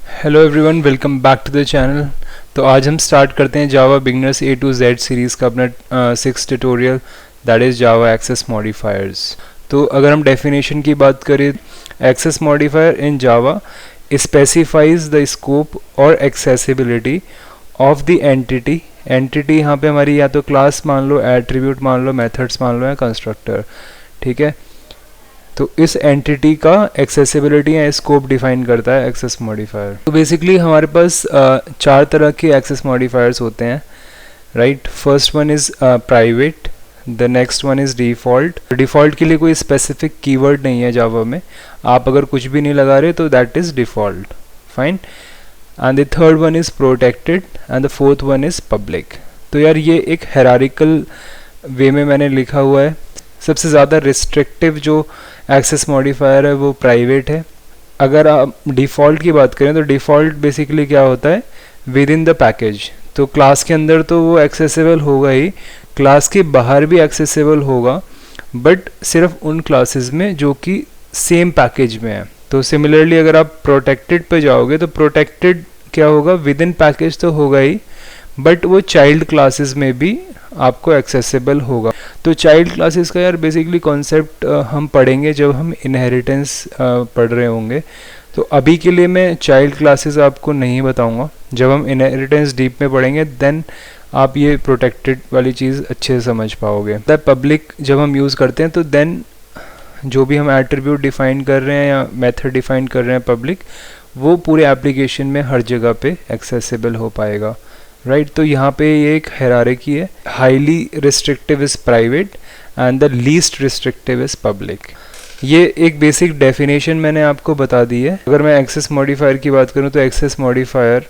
Hello everyone, welcome back to the channel. तो आज हम स्टार्ट करते हैं Java beginners A to Z series का अपना 6 tutorial, that is Java access modifiers. तो अगर हम डेफिनेशन की बात करें, access modifier in Java specifies the scope और एक्सेसिबिलिटी ऑफ द एंटिटी यहाँ पे हमारी या तो क्लास मान लो, एट्रीब्यूट मान लो, मेथड्स मान लो या कंस्ट्रक्टर। ठीक है, तो इस एंटिटी का एक्सेसिबिलिटी या स्कोप डिफाइन करता है एक्सेस मॉडिफायर। तो बेसिकली हमारे पास चार तरह के एक्सेस मॉडिफायर्स होते हैं, right. First one is private, the next one is default. Default के लिए कोई स्पेसिफिक कीवर्ड नहीं है जावा में, आप अगर कुछ भी नहीं लगा रहे तो that is default, fine. And the third one is protected and the fourth one is public. तो यार ये एक हेरारिकल वे में मैंने लिखा हुआ है। सबसे ज़्यादा रिस्ट्रिक्टिव जो एक्सेस मॉडिफायर है वो प्राइवेट है। अगर आप डिफ़ॉल्ट की बात करें तो डिफ़ॉल्ट बेसिकली क्या होता है, विद इन द पैकेज। तो क्लास के अंदर तो वो एक्सेसिबल होगा ही, क्लास के बाहर भी एक्सेसिबल होगा, बट सिर्फ उन क्लासेस में जो कि सेम पैकेज में है। तो सिमिलरली अगर आप प्रोटेक्टेड पे जाओगे तो प्रोटेक्टेड क्या होगा, विद इन पैकेज तो होगा ही, बट वो चाइल्ड क्लासेस में भी आपको एक्सेसिबल होगा। तो चाइल्ड क्लासेस का यार बेसिकली कॉन्सेप्ट हम पढ़ेंगे जब हम इनहेरिटेंस पढ़ रहे होंगे। तो अभी के लिए मैं चाइल्ड क्लासेस आपको नहीं बताऊंगा, जब हम इनहेरिटेंस डीप में पढ़ेंगे देन आप ये प्रोटेक्टेड वाली चीज़ अच्छे से समझ पाओगे। द पब्लिक जब हम यूज़ करते हैं तो देन जो भी हम एट्रीब्यूट डिफाइन कर रहे हैं या मेथड डिफाइन कर रहे हैं पब्लिक, वो पूरे एप्लीकेशन में हर जगह पे एक्सेसिबल हो पाएगा, राइट। तो यहाँ पे ये एक हायरार्की है, highly restrictive is private and the least restrictive is public. ये एक बेसिक डेफिनेशन मैंने आपको बता दी है। अगर मैं एक्सेस मॉडिफायर की बात करूँ तो एक्सेस मॉडिफायर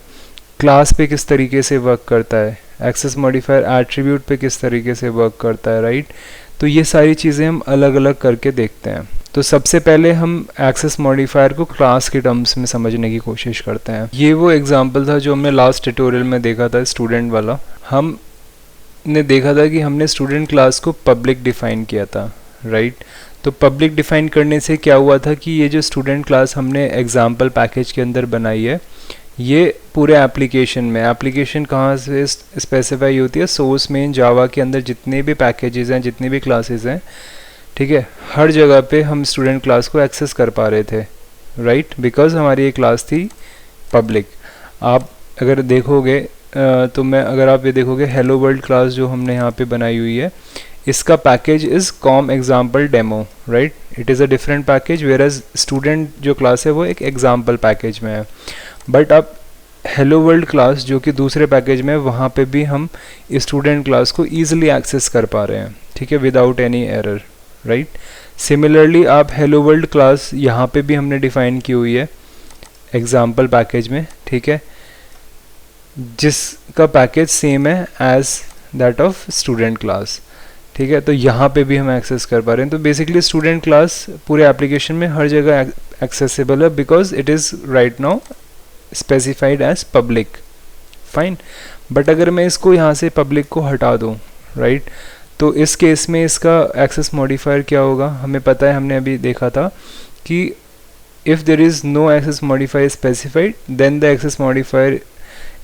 क्लास पे किस तरीके से वर्क करता है, एक्सेस मॉडिफायर एट्रीब्यूट पे किस तरीके से वर्क करता है, राइट। तो ये सारी चीज़ें हम अलग अलग करके देखते हैं। तो सबसे पहले हम एक्सेस मॉडिफायर को क्लास के टर्म्स में समझने की कोशिश करते हैं। ये वो एग्जांपल था जो हमने लास्ट ट्यूटोरियल में देखा था, स्टूडेंट वाला। हमने देखा था कि हमने स्टूडेंट क्लास को पब्लिक डिफाइन किया था, राइट। तो पब्लिक डिफाइन करने से क्या हुआ था कि ये जो स्टूडेंट क्लास हमने एग्जाम्पल पैकेज के अंदर बनाई है, ये पूरे एप्लीकेशन में, एप्लीकेशन कहाँ से स्पेसिफाई होती है, सोर्स में जावा के अंदर जितने भी पैकेजेस हैं, जितनी भी क्लासेस हैं, ठीक है, हर जगह पे हम स्टूडेंट क्लास को एक्सेस कर पा रहे थे, राइट, बिकॉज हमारी ये क्लास थी पब्लिक। आप अगर देखोगे तो अगर आप ये देखोगे हेलो वर्ल्ड क्लास जो हमने यहाँ पे बनाई हुई है, इसका package is com example demo, right. It is a different package, whereas student जो क्लास है वो एक एग्जाम्पल पैकेज में है। बट अब हेलो वर्ल्ड क्लास जो कि दूसरे पैकेज में है, वहाँ पे भी हम स्टूडेंट क्लास को ईजिली एक्सेस कर पा रहे हैं, ठीक है, without any error, right. Similarly आप हेलो वर्ल्ड क्लास यहाँ पे भी हमने डिफाइन की हुई है एग्जाम्पल पैकेज में, ठीक है, जिसका पैकेज सेम है as that of student class, ठीक है। तो यहाँ पे भी हम एक्सेस कर पा रहे हैं। तो बेसिकली स्टूडेंट क्लास पूरे एप्लीकेशन में हर जगह एक्सेसिबल है, because it is right now specified as public, fine. But अगर मैं इसको यहाँ से पब्लिक को हटा दूँ, राइट, तो इस केस में इसका एक्सेस मॉडिफायर क्या होगा, हमें पता है, हमने अभी देखा था कि if there is no access modifier specified then the access modifier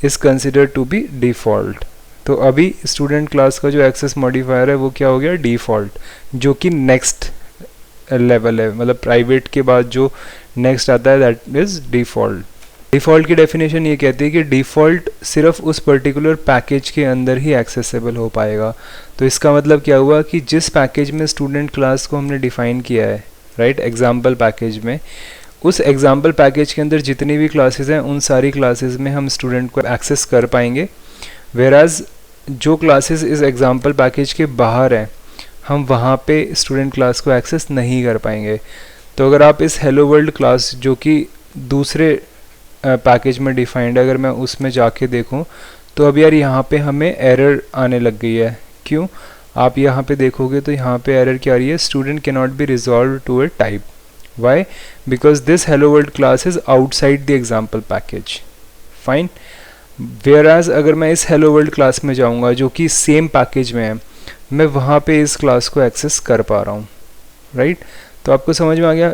is considered to be default. तो अभी स्टूडेंट क्लास का जो एक्सेस मॉडिफायर है वो क्या हो गया, डिफ़ॉल्ट, जो कि नेक्स्ट लेवल है, मतलब प्राइवेट के बाद जो नेक्स्ट आता है दैट इज़ डिफ़ॉल्ट। डिफ़ॉल्ट की डेफिनेशन ये कहती है कि डिफ़ॉल्ट सिर्फ उस पर्टिकुलर पैकेज के अंदर ही एक्सेसिबल हो पाएगा। तो इसका मतलब क्या हुआ कि जिस पैकेज में स्टूडेंट क्लास को हमने डिफ़ाइन किया है, राइट, एग्जाम्पल पैकेज में, उस एग्जाम्पल पैकेज के अंदर जितनी भी क्लासेस हैं उन सारी क्लासेस में हम स्टूडेंट को एक्सेस कर पाएंगे। वेराज जो क्लासेस इस एग्जाम्पल पैकेज के बाहर हैं, हम वहाँ पे स्टूडेंट क्लास को एक्सेस नहीं कर पाएंगे। तो अगर आप इस हेलो वर्ल्ड क्लास जो कि दूसरे पैकेज में डिफाइंड है, अगर मैं उसमें जाके देखूं तो अब यार यहाँ पे हमें एरर आने लग गई है। क्यों, आप यहाँ पे देखोगे तो यहाँ पे एरर क्या आ रही है, student can not be resolve to a type. Why, because this hello world class is outside the example package, fine. Whereas अगर मैं इस हेलो वर्ल्ड क्लास में जाऊँगा जो कि सेम पैकेज में है, मैं वहाँ पे इस क्लास को एक्सेस कर पा रहा हूँ, राइट। तो आपको समझ में आ गया,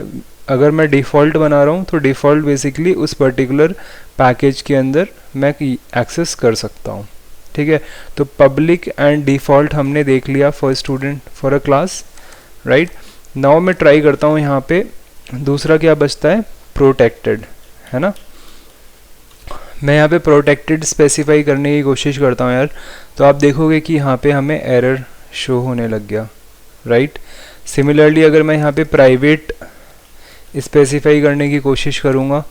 अगर मैं डिफ़ॉल्ट बना रहा हूँ तो डिफ़ॉल्ट बेसिकली उस पर्टिकुलर पैकेज के अंदर मैं एक्सेस कर सकता हूँ, ठीक है। तो पब्लिक एंड डिफ़ॉल्ट हमने देख लिया for student for a class, right. Now मैं ट्राई करता हूँ यहाँ पे दूसरा क्या बचता है, प्रोटेक्टेड, है ना। मैं यहाँ पे प्रोटेक्टेड स्पेसिफाई करने की कोशिश करता हूँ यार, तो आप देखोगे कि यहाँ पे हमें एरर शो होने लग गया, राइट। सिमिलरली अगर मैं यहाँ पे प्राइवेट स्पेसिफाई करने की कोशिश करूँगा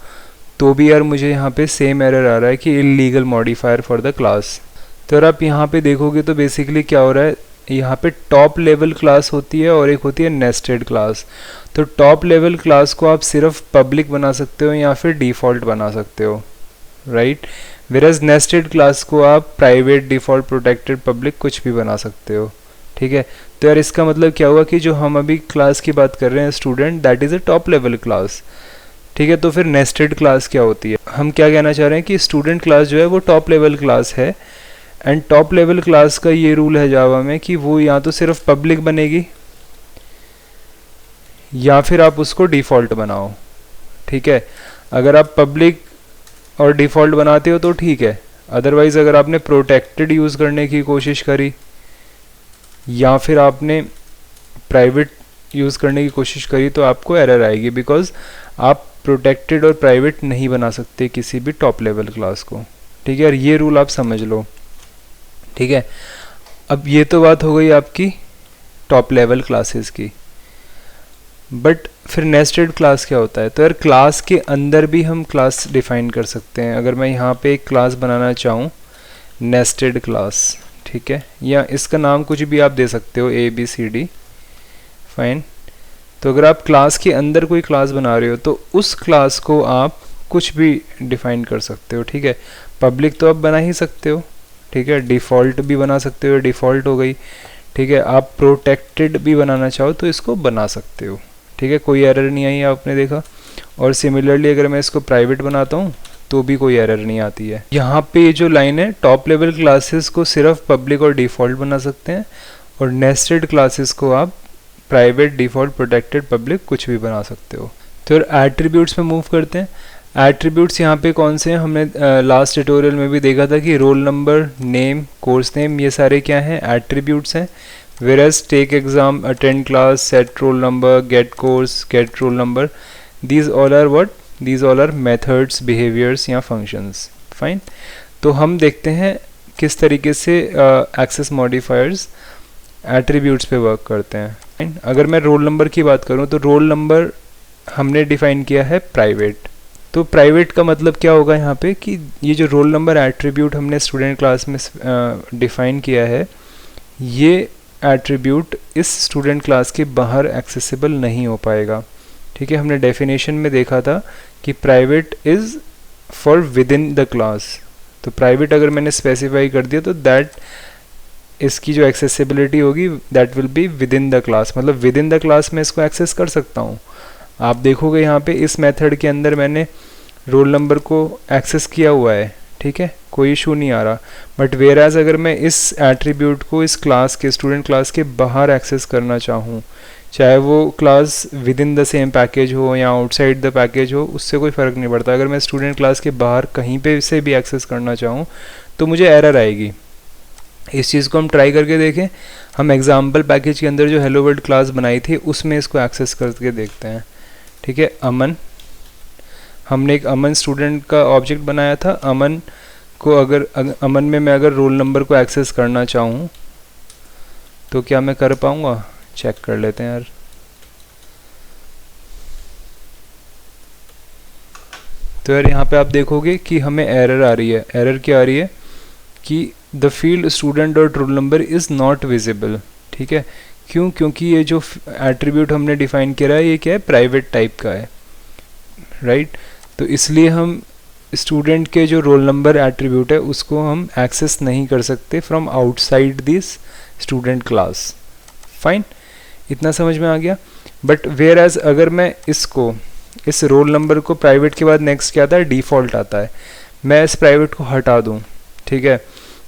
तो भी यार मुझे यहाँ पे सेम एरर आ रहा है कि illegal modifier for the class. तो अगर आप यहाँ पे देखोगे तो बेसिकली क्या हो रहा है, यहाँ पे टॉप लेवल क्लास होती है और एक होती है नेस्टेड क्लास। तो टॉप लेवल क्लास को आप सिर्फ पब्लिक बना सकते हो या फिर डिफ़ॉल्ट बना सकते हो, राइट। वेरएज नेस्टेड क्लास को आप प्राइवेट, डिफ़ॉल्ट, प्रोटेक्टेड, पब्लिक कुछ भी बना सकते हो, ठीक है। तो यार इसका मतलब क्या हुआ कि जो हम अभी क्लास की बात कर रहे हैं student, that is a top level class, ठीक है। तो फिर नेस्टेड क्लास क्या होती है, हम क्या कहना चाह रहे हैं कि स्टूडेंट क्लास जो है वो टॉप लेवल क्लास है। एंड टॉप लेवल क्लास का ये रूल है जावा में कि वो या तो सिर्फ पब्लिक बनेगी या फिर आप उसको डिफ़ॉल्ट बनाओ, ठीक है। अगर आप पब्लिक और डिफ़ॉल्ट बनाते हो तो ठीक है, अदरवाइज़ अगर आपने प्रोटेक्टेड यूज़ करने की कोशिश करी या फिर आपने प्राइवेट यूज़ करने की कोशिश करी तो आपको एरर आएगी, बिकॉज आप प्रोटेक्टेड और प्राइवेट नहीं बना सकते किसी भी टॉप लेवल क्लास को, ठीक है। और ये रूल आप समझ लो, ठीक है। अब ये तो बात हो गई आपकी टॉप लेवल क्लासेस की, बट फिर नेस्टेड क्लास क्या होता है। तो यार क्लास के अंदर भी हम क्लास डिफाइन कर सकते हैं। अगर मैं यहाँ पे एक क्लास बनाना चाहूँ नेस्टेड क्लास, ठीक है, या इसका नाम कुछ भी आप दे सकते हो, ABCD, फाइन। तो अगर आप क्लास के अंदर कोई क्लास बना रहे हो तो उस क्लास को आप कुछ भी डिफाइन कर सकते हो, ठीक है। पब्लिक तो आप बना ही सकते हो, ठीक है, डिफ़ॉल्ट भी बना सकते हो, डिफ़ॉल्ट हो गई, ठीक है। आप प्रोटेक्टेड भी बनाना चाहो तो इसको बना सकते हो, ठीक है, कोई एरर नहीं आई आपने देखा। और सिमिलरली अगर मैं इसको प्राइवेट बनाता हूँ तो भी कोई एरर नहीं आती है। यहाँ पे ये जो लाइन है, टॉप लेवल क्लासेस को सिर्फ पब्लिक और डिफ़ॉल्ट बना सकते हैं और नेस्टेड क्लासेस को आप प्राइवेट, डिफ़ॉल्ट, प्रोटेक्टेड, पब्लिक कुछ भी बना सकते हो। तो एट्रीब्यूट्स में मूव करते हैं। एट्रीब्यूट्स यहाँ पे कौन से हैं, हमने लास्ट ट्यूटोरियल में भी देखा था कि roll number, name, course name, ये सारे क्या हैं, एट्रीब्यूट्स हैं। Whereas take exam, attend class, set roll number, get course, get roll number, these all are what, these all are methods, behaviours या फंक्शंस, फाइन। तो हम देखते हैं किस तरीके से एक्सेस मॉडिफायर्स एट्रीब्यूट्स पे वर्क करते हैं, फाइन। अगर मैं रोल नंबर की बात करूँ तो रोल नंबर हमने डिफाइन किया है प्राइवेट। तो प्राइवेट का मतलब क्या होगा यहाँ पे कि ये जो रोल नंबर एट्रीब्यूट हमने स्टूडेंट क्लास में डिफाइन किया है, ये एट्रीब्यूट इस स्टूडेंट क्लास के बाहर एक्सेसिबल नहीं हो पाएगा, ठीक है। हमने डेफिनेशन में देखा था कि private is for with in the class. तो प्राइवेट अगर मैंने स्पेसिफाई कर दिया तो दैट इसकी जो एक्सेसिबिलिटी होगी that will be with in the class, मतलब विद इन द क्लास में इसको एक्सेस कर सकता हूँ। आप देखोगे यहाँ पे इस मेथड के अंदर मैंने रोल नंबर को एक्सेस किया हुआ है, ठीक है, कोई इशू नहीं आ रहा। बट वेयरएज अगर मैं इस एट्रीब्यूट को इस क्लास के, स्टूडेंट क्लास के बाहर एक्सेस करना चाहूँ, चाहे वो class with in the same package हो या आउटसाइड द पैकेज हो, उससे कोई फ़र्क नहीं पड़ता। अगर मैं स्टूडेंट क्लास के बाहर कहीं पे से भी एक्सेस करना चाहूँ तो मुझे एरर आएगी। इस चीज़ को हम ट्राई करके देखें। हम एग्जाम्पल पैकेज के अंदर जो हेलो वर्ल्ड क्लास बनाई थी उसमें इसको एक्सेस करके देखते हैं, ठीक है। अमन, हमने एक अमन स्टूडेंट का ऑब्जेक्ट बनाया था। अमन को अगर अमन में मैं अगर रोल नंबर को एक्सेस करना चाहूँ तो क्या मैं कर पाऊँगा, चेक कर लेते हैं यार। तो यार यहाँ पे आप देखोगे कि हमें एरर आ रही है। एरर क्या आ रही है कि the field student dot roll number is not visible, ठीक है। क्यों? क्योंकि ये जो एट्रीब्यूट हमने डिफाइन किया है ये क्या है, प्राइवेट टाइप का है, राइट। तो इसलिए हम स्टूडेंट के जो रोल नंबर एट्रीब्यूट है उसको हम एक्सेस नहीं कर सकते from outside this student class, fine. इतना समझ में आ गया। बट वेयर एज अगर मैं इसको, इस रोल नंबर को प्राइवेट के बाद नेक्स्ट क्या आता है, डिफ़ॉल्ट आता है, मैं इस प्राइवेट को हटा दूँ, ठीक है,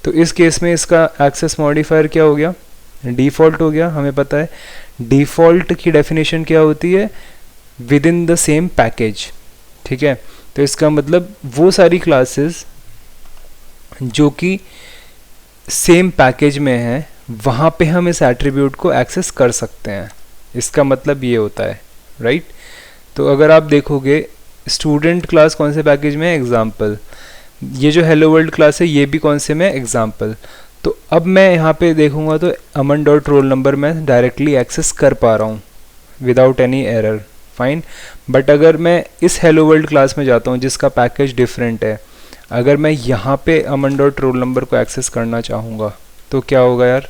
तो इस केस में इसका एक्सेस मॉडिफायर क्या हो गया, डिफ़ॉल्ट हो गया। हमें पता है डिफ़ॉल्ट की डेफिनेशन क्या होती है, with in the same package, ठीक है। तो इसका मतलब वो सारी क्लासेस जो कि सेम पैकेज में है वहाँ पे हम इस एट्रीब्यूट को एक्सेस कर सकते हैं, इसका मतलब ये होता है, राइट। तो अगर आप देखोगे स्टूडेंट क्लास कौन से पैकेज में है, एग्जाम्पल, ये जो हेलो वर्ल्ड क्लास है ये भी कौन से में, एग्जाम्पल। तो अब मैं यहाँ पे देखूंगा तो अमन डॉट रोल नंबर मैं डायरेक्टली एक्सेस कर पा रहा हूँ without any error, fine. But अगर मैं इस हेलो वर्ल्ड क्लास में जाता हूँ जिसका पैकेज डिफरेंट है, अगर मैं यहाँ पे अमन डॉट रोल नंबर को एक्सेस करना चाहूँगा तो क्या होगा यार,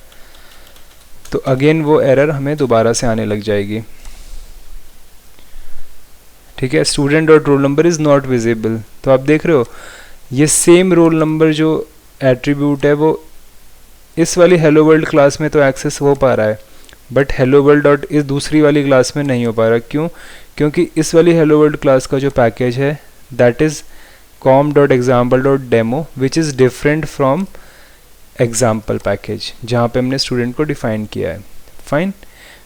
तो अगेन वो एरर हमें दोबारा से आने लग जाएगी, ठीक है। Student dot roll number is not visible. तो आप देख रहे हो ये सेम रोल नंबर जो एट्रीब्यूट है वो इस वाली हेलो वर्ल्ड क्लास में तो एक्सेस हो पा रहा है, बट हेलो वर्ल्ड डॉट इस दूसरी वाली क्लास में नहीं हो पा रहा। क्यों? क्योंकि इस वाली हेलो वर्ल्ड क्लास का जो पैकेज है that is com.example.demo which is different from example package जहाँ पे हमने स्टूडेंट को डिफाइन किया है, फाइन।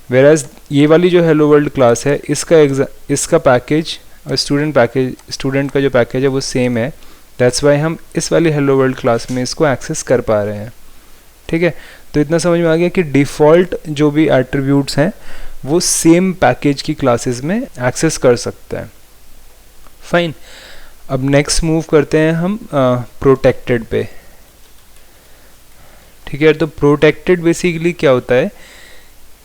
वेराज ये वाली जो हेलो वर्ल्ड क्लास है इसका पैकेज और स्टूडेंट का जो पैकेज है वो सेम है, दैट्स वाई हम इस वाली हेलो वर्ल्ड क्लास में इसको एक्सेस कर पा रहे हैं, ठीक है। तो इतना समझ में आ गया कि डिफ़ॉल्ट जो भी एट्रीब्यूट्स हैं वो सेम पैकेज की क्लासेस में एक्सेस कर सकते हैं, फाइन। अब नेक्स्ट मूव करते हैं हम प्रोटेक्टेड पे, ठीक है। तो प्रोटेक्टेड बेसिकली क्या होता है,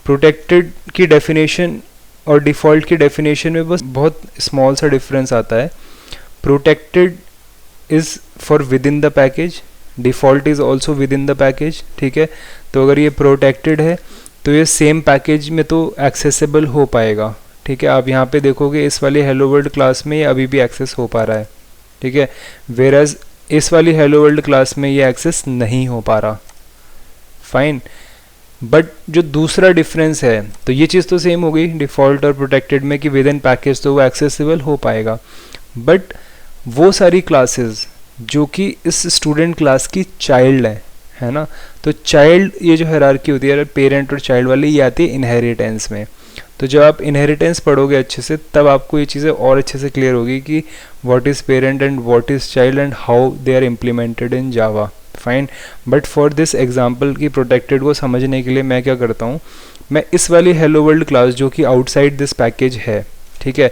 प्रोटेक्टेड की डेफिनेशन और डिफ़ॉल्ट की डेफिनेशन में बस बहुत स्मॉल सा डिफरेंस आता है। Protected is for with in the package, default is also with in the package, ठीक है। तो अगर ये प्रोटेक्टेड है तो ये सेम पैकेज में तो एक्सेसिबल हो पाएगा, ठीक है। आप यहाँ पे देखोगे इस वाली हेलो वर्ल्ड क्लास में ये अभी भी एक्सेस हो पा रहा है, ठीक है। वेराज इस वाली हेलो वर्ल्ड क्लास में ये एक्सेस नहीं हो पा रहा, फाइन। बट जो दूसरा डिफरेंस है तो ये चीज़ तो सेम हो गई डिफ़ॉल्ट और प्रोटेक्टेड में कि विद इन पैकेज तो वो एक्सेसिबल हो पाएगा, बट वो सारी क्लासेस जो कि इस स्टूडेंट क्लास की चाइल्ड है ना। तो चाइल्ड ये जो हायरार्की होती है पेरेंट और चाइल्ड वाली, ये आती है इनहेरिटेंस में। तो जब आप इनहेरिटेंस पढ़ोगे अच्छे से तब आपको ये चीज़ें और अच्छे से क्लियर होगी कि what is parent and what is child and how they are implemented in Java, fine. But for this example की प्रोटेक्टेड को समझने के लिए मैं क्या करता हूँ, मैं इस वाली हेलो वर्ल्ड क्लास जो कि आउटसाइड दिस पैकेज है, ठीक है,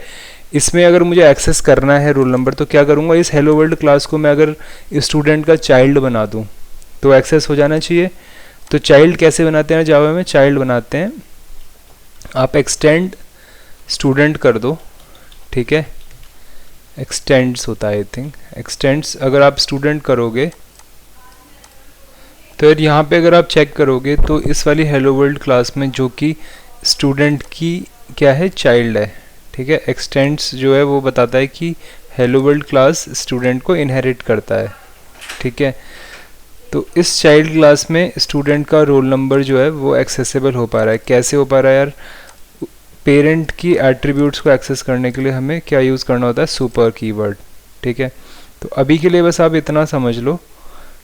इसमें अगर मुझे एक्सेस करना है रोल नंबर तो क्या करूँगा, इस हेलो वर्ल्ड क्लास को मैं अगर स्टूडेंट का चाइल्ड बना दूँ तो एक्सेस हो जाना चाहिए। तो चाइल्ड कैसे बनाते हैं जावा में, चाइल्ड बनाते हैं आप एक्सटेंड स्टूडेंट कर दो, ठीक है, एक्सटेंड्स होता है आई थिंक, एक्सटेंड्स अगर आप स्टूडेंट करोगे तो यहाँ पे अगर आप चेक करोगे तो इस वाली हेलो वर्ल्ड क्लास में जो कि स्टूडेंट की क्या है, चाइल्ड है, ठीक है। एक्सटेंड्स जो है वो बताता है कि हेलो वर्ल्ड क्लास स्टूडेंट को इनहेरिट करता है, ठीक है। तो इस चाइल्ड क्लास में स्टूडेंट का रोल नंबर जो है वो एक्सेसिबल हो पा रहा है। कैसे हो पा रहा है यार, पेरेंट की एट्रीब्यूट्स को एक्सेस करने के लिए हमें क्या यूज़ करना होता है, सुपर कीवर्ड, ठीक है। तो अभी के लिए बस आप इतना समझ लो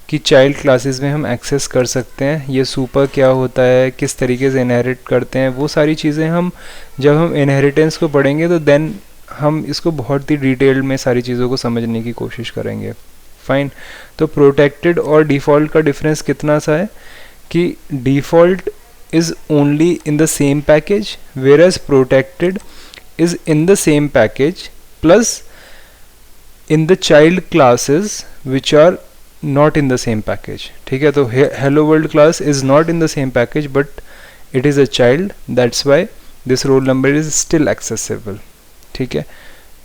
कि चाइल्ड क्लासेस में हम एक्सेस कर सकते हैं, ये सुपर क्या होता है, किस तरीके से इनहेरिट करते हैं, वो सारी चीज़ें हम जब हम इनहेरिटेंस को पढ़ेंगे तो देन हम इसको बहुत ही डिटेल में सारी चीज़ों को समझने की कोशिश करेंगे, फाइन। तो प्रोटेक्टेड और डिफ़ॉल्ट का डिफरेंस कितना सा है कि default is only in the same package where protected is in the same package plus in the child classes which are not in the same package, ठीक है। तो hello world class is not in the same package but it is a child, that's why this roll number is still accessible, ठीक है।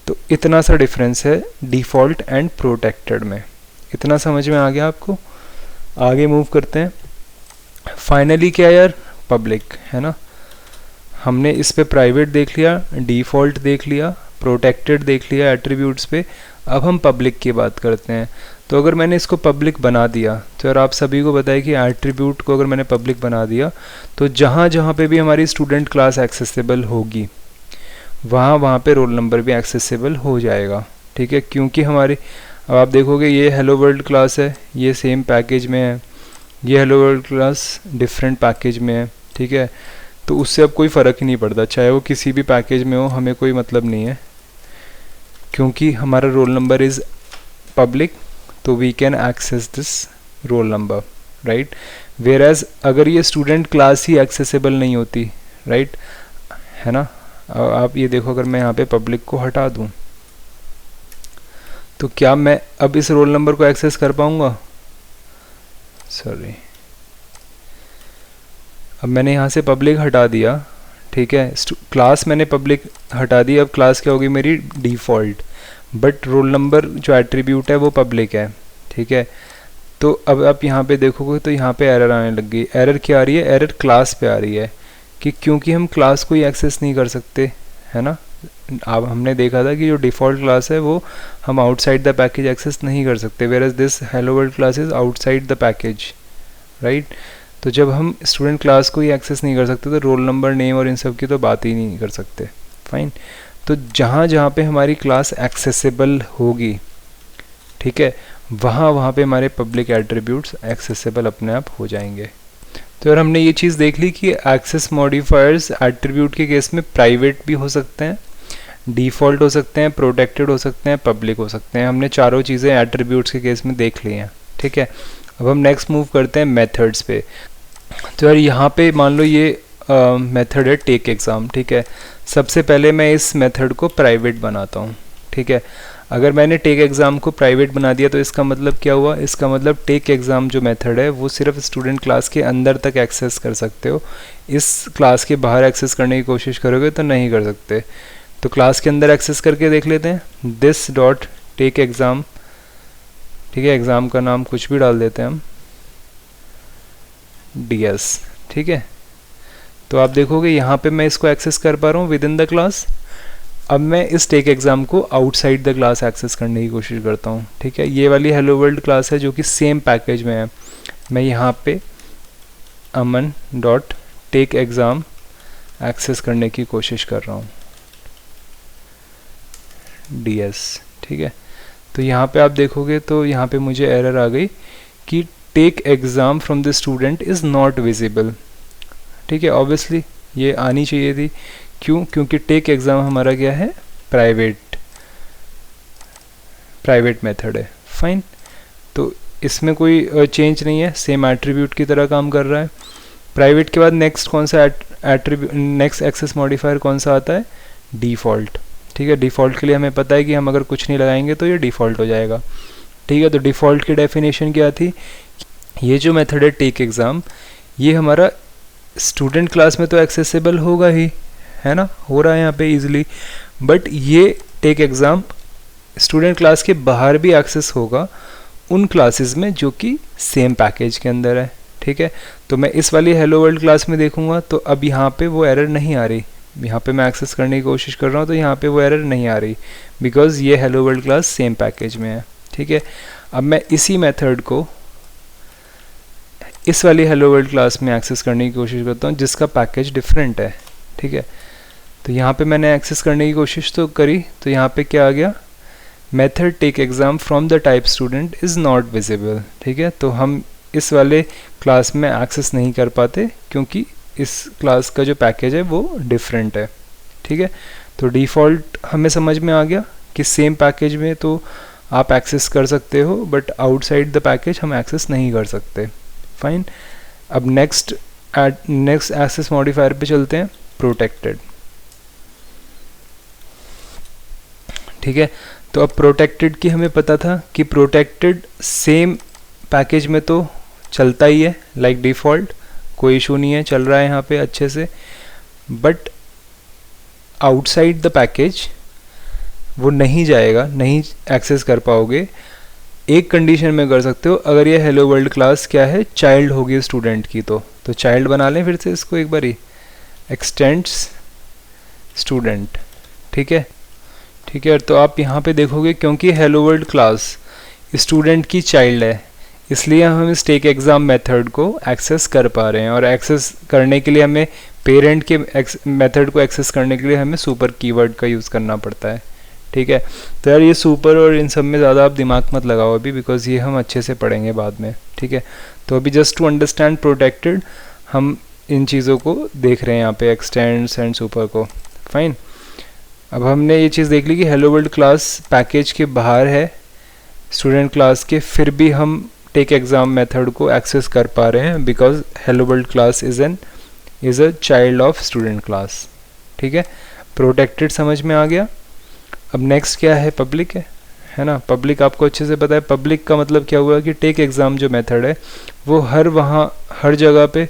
तो इतना सा difference है default and protected में, इतना समझ में आ गया आपको। आगे मूव करते हैं। फाइनली क्या यार, पब्लिक है ना, हमने इस पे प्राइवेट देख लिया, डिफ़ॉल्ट देख लिया, प्रोटेक्टेड देख लिया एट्रीब्यूट्स पे, अब हम पब्लिक की बात करते हैं। तो अगर मैंने इसको पब्लिक बना दिया तो यार आप सभी को बताया कि एट्रीब्यूट को अगर मैंने पब्लिक बना दिया तो जहाँ जहाँ पे भी हमारी स्टूडेंट क्लास एक्सेसिबल होगी वहाँ पे रोल नंबर भी एक्सेसिबल हो जाएगा, ठीक है। क्योंकि हमारी अब आप देखोगे ये हेलो वर्ल्ड क्लास है, ये सेम पैकेज में है, ये hello world class different package में है, ठीक है। तो उससे अब कोई फ़र्क ही नहीं पड़ता, चाहे वो किसी भी पैकेज में हो, हमें कोई मतलब नहीं है, क्योंकि हमारा रोल नंबर इज़ पब्लिक, तो we can access this roll number, right. Whereas अगर ये स्टूडेंट क्लास ही एक्सेसिबल नहीं होती, राइट, है ना। आप ये देखो, अगर मैं यहाँ पे पब्लिक को हटा दूँ तो क्या मैं अब इस रोल नंबर को एक्सेस कर पाऊँगा? सॉरी, अब मैंने यहाँ से पब्लिक हटा दिया, ठीक है, क्लास मैंने पब्लिक हटा दी, अब क्लास क्या होगी मेरी? डिफ़ॉल्ट, बट रोल नंबर जो एट्रीब्यूट है वो पब्लिक है, ठीक है। तो अब आप यहाँ पे देखोगे तो यहाँ पे एरर आने लग गई। एरर क्या आ रही है? एरर क्लास पे आ रही है, कि क्योंकि हम क्लास को ही एक्सेस नहीं कर सकते, है ना। अब हमने देखा था कि जो डिफ़ॉल्ट क्लास है वो हम आउटसाइड द पैकेज एक्सेस नहीं कर सकते, whereas this hello world class is outside the package, right. तो जब हम स्टूडेंट क्लास को ही एक्सेस नहीं कर सकते तो रोल नंबर, नेम और इन सब की तो बात ही नहीं कर सकते, फाइन। तो जहाँ जहाँ पे हमारी क्लास एक्सेसिबल होगी, ठीक है, वहाँ पे हमारे पब्लिक एट्रीब्यूट्स एक्सेसिबल अपने आप हो जाएंगे। तो यार हमने ये चीज़ देख ली कि एक्सेस मॉडिफायर्स एट्रीब्यूट के केस में प्राइवेट भी हो सकते हैं, डिफ़ॉल्ट हो सकते हैं, प्रोटेक्टेड हो सकते हैं, पब्लिक हो सकते हैं। हमने चारों चीज़ें एट्रीब्यूट्स के केस में देख ली हैं, ठीक है। अब हम नेक्स्ट मूव करते हैं मेथड्स पे। तो यार यहाँ पे मान लो ये मेथड है टेक एग्ज़ाम, ठीक है। सबसे पहले मैं इस मेथड को प्राइवेट बनाता हूँ, ठीक है। अगर मैंने टेक एग्ज़ाम को प्राइवेट बना दिया तो इसका मतलब क्या हुआ? इसका मतलब टेक एग्ज़ाम जो मेथड है वो सिर्फ स्टूडेंट क्लास के अंदर तक एक्सेस कर सकते हो, इस क्लास के बाहर एक्सेस करने की कोशिश करोगे तो नहीं कर सकते। तो क्लास के अंदर एक्सेस करके देख लेते हैं, दिस डॉट टेक एग्ज़ाम, ठीक है, एग्ज़ाम का नाम कुछ भी डाल देते हैं हम, DS, ठीक है। तो आप देखोगे यहाँ पे मैं इसको एक्सेस कर पा रहा हूँ विद इन द क्लास। अब मैं इस टेक एग्ज़ाम को आउटसाइड द क्लास एक्सेस करने की कोशिश करता हूँ, ठीक है। ये वाली हेलो वर्ल्ड क्लास है जो कि सेम पैकेज में है। मैं यहाँ पे अमन डॉट टेक एग्ज़ाम एक्सेस करने की कोशिश कर रहा हूँ, DS, ठीक है। तो यहाँ पे आप देखोगे तो यहाँ पे मुझे एरर आ गई कि take exam from the student is not visible, ठीक है। ऑब्वियसली ये आनी चाहिए थी, क्यों? क्योंकि टेक एग्ज़ाम हमारा क्या है? प्राइवेट मेथड है, फाइन। तो इसमें कोई चेंज नहीं है, सेम एट्रीब्यूट की तरह काम कर रहा है। प्राइवेट के बाद नेक्स्ट कौन सा नेक्स्ट एक्सेस मॉडिफायर कौन सा आता है? डिफ़ॉल्ट, ठीक है। डिफ़ॉल्ट के लिए हमें पता है कि हम अगर कुछ नहीं लगाएंगे तो ये डिफ़ॉल्ट हो जाएगा, ठीक है। तो डिफ़ॉल्ट की डेफिनेशन क्या थी? ये जो मेथड है टेक एग्ज़ाम, ये हमारा स्टूडेंट क्लास में तो एक्सेसिबल होगा ही, है ना, हो रहा है यहाँ पे इजीली, बट ये टेक एग्ज़ाम स्टूडेंट क्लास के बाहर भी एक्सेस होगा उन क्लासेस में जो कि सेम पैकेज के अंदर है, ठीक है। तो मैं इस वाली हेलो वर्ल्ड क्लास में देखूंगा तो अब यहाँ पे वो एरर नहीं आ रही, यहाँ पे मैं एक्सेस करने की कोशिश कर रहा हूँ तो यहाँ पे वो एरर नहीं आ रही, बिकॉज ये hello world class same package में है, ठीक है। अब मैं इसी मेथड को इस वाली हेलो वर्ल्ड क्लास में एक्सेस करने की कोशिश करता हूँ जिसका पैकेज डिफरेंट है, ठीक है। तो यहाँ पे मैंने एक्सेस करने की कोशिश तो करी, तो यहाँ पे क्या आ गया? Method take exam from the type student is not visible, ठीक है। तो हम इस वाले क्लास में एक्सेस नहीं कर पाते क्योंकि इस क्लास का जो पैकेज है वो डिफरेंट है, ठीक है। तो डिफ़ॉल्ट हमें समझ में आ गया कि सेम पैकेज में तो आप एक्सेस कर सकते हो, बट आउटसाइड द पैकेज हम एक्सेस नहीं कर सकते, फाइन। अब नेक्स्ट एक्सेस मॉडिफायर पे चलते हैं, प्रोटेक्टेड, ठीक है। तो अब प्रोटेक्टेड की हमें पता था कि प्रोटेक्टेड सेम पैकेज में तो चलता ही है, लाइक डिफ़ॉल्ट, कोई इशू नहीं है, चल रहा है यहाँ पे अच्छे से, बट आउटसाइड द पैकेज वो नहीं जाएगा, नहीं एक्सेस कर पाओगे। एक कंडीशन में कर सकते हो, अगर ये हेलो वर्ल्ड क्लास क्या है? चाइल्ड होगी स्टूडेंट की, तो चाइल्ड बना लें फिर से इसको एक बारी, एक्सटेंड्स स्टूडेंट, ठीक है, ठीक है। तो आप यहाँ पे देखोगे क्योंकि हेलो वर्ल्ड क्लास स्टूडेंट की चाइल्ड है, इसलिए हम इस टेक एग्ज़ाम मेथड को एक्सेस कर पा रहे हैं, और एक्सेस करने के लिए हमें पेरेंट के मेथड को एक्सेस करने के लिए हमें सुपर कीवर्ड का यूज़ करना पड़ता है, ठीक है। तो यार ये सुपर और इन सब में ज़्यादा आप दिमाग मत लगाओ अभी, बिकॉज ये हम अच्छे से पढ़ेंगे बाद में, ठीक है। तो अभी जस्ट टू अंडरस्टैंड प्रोटेक्टेड, हम इन चीज़ों को देख रहे हैं यहाँ पे, एक्सटेंड्स एंड सुपर को। फाइन, अब हमने ये चीज़ देख ली कि हेलो वर्ल्ड क्लास पैकेज के बाहर है स्टूडेंट क्लास के, फिर भी हम टेक एग्ज़ाम मेथड को एक्सेस कर पा रहे हैं because hello world class is a child of student class. ठीक है, प्रोटेक्टेड समझ में आ गया। अब नेक्स्ट क्या है, पब्लिक है ना। पब्लिक आपको अच्छे से पता है, पब्लिक का मतलब क्या हुआ कि टेक एग्ज़ाम जो मेथड है वो हर जगह पे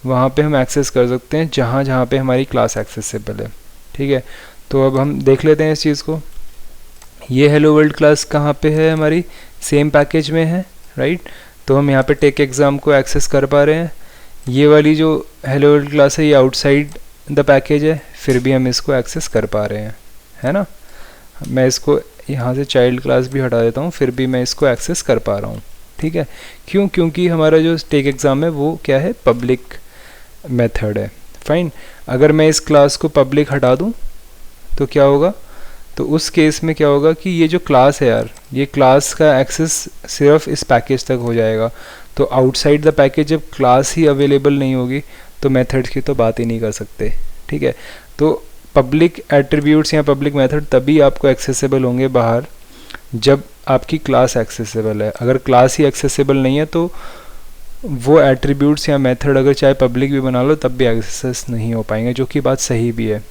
वहाँ पे हम एक्सेस कर सकते हैं जहाँ पे हमारी क्लास एक्सेसिबल है। ठीक है, तो अब हम देख लेते हैं इस चीज़ को। ये हेलो वर्ल्ड क्लास कहाँ पे है, हमारी सेम पैकेज में है, राइट। तो हम यहाँ पे टेक एग्ज़ाम को एक्सेस कर पा रहे हैं। ये वाली जो हेलो वर्ल्ड क्लास है ये आउटसाइड द पैकेज है, फिर भी हम इसको एक्सेस कर पा रहे हैं, है ना। मैं इसको यहाँ से चाइल्ड क्लास भी हटा देता हूँ, फिर भी मैं इसको एक्सेस कर पा रहा हूँ। ठीक है, क्यों? क्योंकि हमारा जो टेक एग्ज़ाम है वो क्या है, पब्लिक मेथड है। फाइन, अगर मैं इस क्लास को पब्लिक हटा दूँ तो क्या होगा, तो उस केस में क्या होगा कि ये जो क्लास है यार, ये क्लास का एक्सेस सिर्फ इस पैकेज तक हो जाएगा। तो आउटसाइड द पैकेज जब क्लास ही अवेलेबल नहीं होगी तो मेथड्स की तो बात ही नहीं कर सकते। ठीक है, तो पब्लिक एट्रीब्यूट्स या पब्लिक मेथड तभी आपको एक्सेसिबल होंगे बाहर जब आपकी क्लास एक्सेसिबल है। अगर क्लास ही एक्सेसिबल नहीं है तो वो एट्रीब्यूट्स या मेथड अगर चाहे पब्लिक भी बना लो तब भी एक्सेस नहीं हो पाएंगे, जो कि बात सही भी है।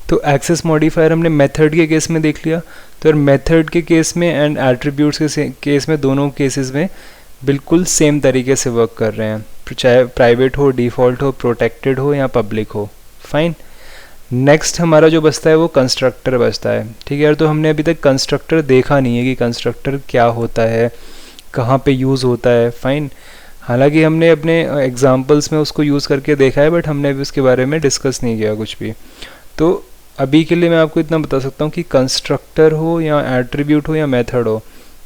तो एक्सेस मॉडिफायर हमने मेथड के केस में देख लिया। तो यार मेथड के केस में एंड एट्रीब्यूट्स के केस में, दोनों केसेस में बिल्कुल सेम तरीके से वर्क कर रहे हैं, चाहे प्राइवेट हो, डिफ़ॉल्ट हो, प्रोटेक्टेड हो या पब्लिक हो। फाइन, नेक्स्ट हमारा जो बचता है वो कंस्ट्रक्टर बचता है। ठीक है यार, तो हमने अभी तक कंस्ट्रक्टर देखा नहीं है कि कंस्ट्रक्टर क्या होता है, कहाँ पे यूज़ होता है। फाइन, हालांकि हमने अपने एग्जांपल्स में उसको यूज़ करके देखा है, बट हमने अभी उसके बारे में डिस्कस नहीं किया कुछ भी। तो अभी के लिए मैं आपको इतना बता सकता हूँ कि कंस्ट्रक्टर हो या एट्रीब्यूट हो या मेथड हो,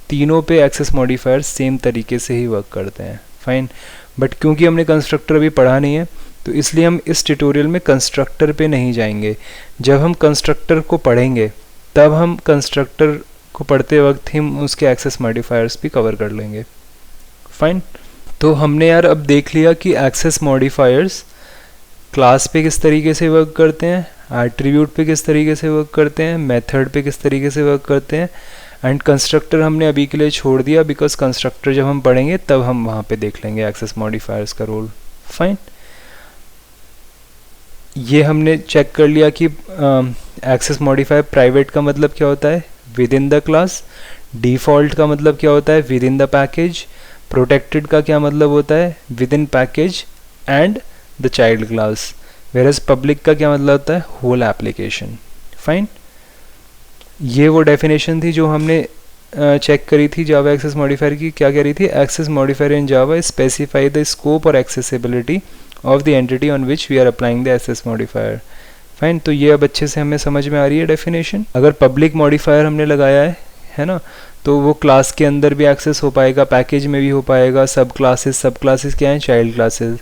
तीनों पे एक्सेस मॉडिफायर सेम तरीके से ही वर्क करते हैं। फाइन, बट क्योंकि हमने कंस्ट्रक्टर अभी पढ़ा नहीं है तो इसलिए हम इस ट्यूटोरियल में कंस्ट्रक्टर पे नहीं जाएंगे। जब हम कंस्ट्रक्टर को पढ़ेंगे तब हम कंस्ट्रक्टर को पढ़ते वक्त हम उसके एक्सेस मॉडिफायर्स भी कवर कर लेंगे। फाइन, तो हमने यार अब देख लिया कि एक्सेस मॉडिफायर्स क्लास पे किस तरीके से वर्क करते हैं, एट्रीब्यूट पे किस तरीके से वर्क करते हैं, मेथड पे किस तरीके से वर्क करते हैं, एंड कंस्ट्रक्टर हमने अभी के लिए छोड़ दिया बिकॉज कंस्ट्रक्टर जब हम पढ़ेंगे तब हम वहाँ पे देख लेंगे एक्सेस मॉडिफायर्स का रोल। फाइन, ये हमने चेक कर लिया कि एक्सेस मॉडिफायर प्राइवेट का मतलब क्या होता है, with in the class. Default का मतलब क्या होता है, with in the package. Protected का क्या मतलब होता है, with in package and the child class. Whereas public का क्या मतलब होता है, होल एप्लीकेशन। फाइन, ये वो डेफिनेशन थी जो हमने चेक करी थी जावा एक्सेस मॉडिफायर की। क्या कह रही थी, access modifier in Java specify the scope और accessibility of the entity on which we are applying the access modifier. Fine, तो ये अब अच्छे से हमें समझ में आ रही है डेफिनेशन। अगर पब्लिक मॉडिफायर हमने लगाया है ना, तो वो क्लास के अंदर भी एक्सेस हो पाएगा, पैकेज में भी हो पाएगा, सब क्लासेस क्या हैं, चाइल्ड क्लासेस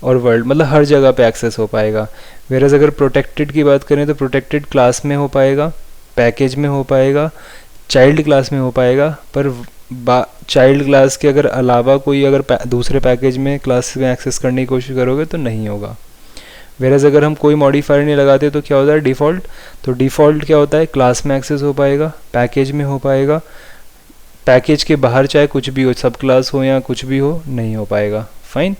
और वर्ल्ड, मतलब हर जगह पे एक्सेस हो पाएगा। वेरएज अगर प्रोटेक्टेड की बात करें तो प्रोटेक्टेड क्लास में हो पाएगा, पैकेज में हो पाएगा, चाइल्ड क्लास में हो पाएगा, पर चाइल्ड क्लास के अगर अलावा कोई अगर दूसरे पैकेज में क्लास में एक्सेस करने की कोशिश करोगे तो नहीं होगा। वेरएज अगर हम कोई मॉडिफायर नहीं लगाते तो क्या होता है, डिफ़ॉल्ट। तो डिफ़ॉल्ट क्या होता है, क्लास में एक्सेस हो पाएगा, पैकेज में हो पाएगा, पैकेज के बाहर चाहे कुछ भी हो, सब क्लास हो या कुछ भी हो, नहीं हो पाएगा। फाइन,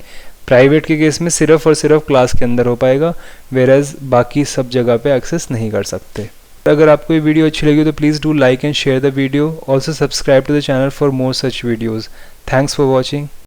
प्राइवेट के केस में सिर्फ और सिर्फ क्लास के अंदर हो पाएगा, वेरएज बाकी सब जगह पे एक्सेस नहीं कर सकते। अगर आपको ये वीडियो अच्छी लगी तो please do like and share the video. Also subscribe to the channel for more such videos. Thanks for watching.